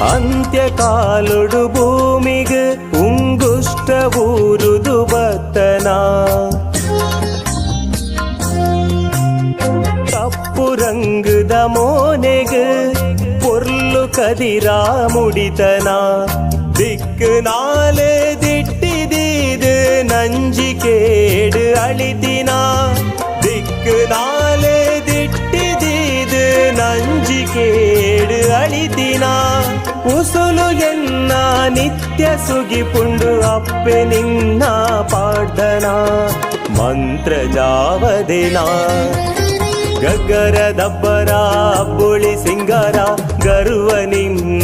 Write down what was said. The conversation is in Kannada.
ಅಂತ್ಯಕಾಲೊಡು ಭೂಮಿಗೆ ಉಂಗುಷ್ಟ ಊರುದು ಬತ್ತನ ಕಪ್ಪು ರಂಗದ ಮೋನೆಗೆ ಪೊರ್ಲು ಕದಿರ ಮುಡಿತನ ದಿಕ್ಕು ನಾಲೆ ದಿಟ್ಟಿದೀದು ನಂಜಿಕೇಡು ಅಳಿತಿನ ದಿಕ್ಕು ನಾಲೆ ದಿಟ್ಟಿದೀದು ನಂಜಿಕೇಡು ಅಳಿತಿನ ಉಸುಲು ಎನ್ನ ನಿತ್ಯ ಸುಗಿಪುಂಡು ಅಪ್ಪೆ ನಿನ್ನ ಪಾಡ್ದನ ಮಂತ್ರ ಜಾವದಿನ ಗಗ್ಗರ ದಬ್ಬರ ಬುಳಿ ಸಿಂಗಾರ ಗರ್ವ ನಿನ್ನ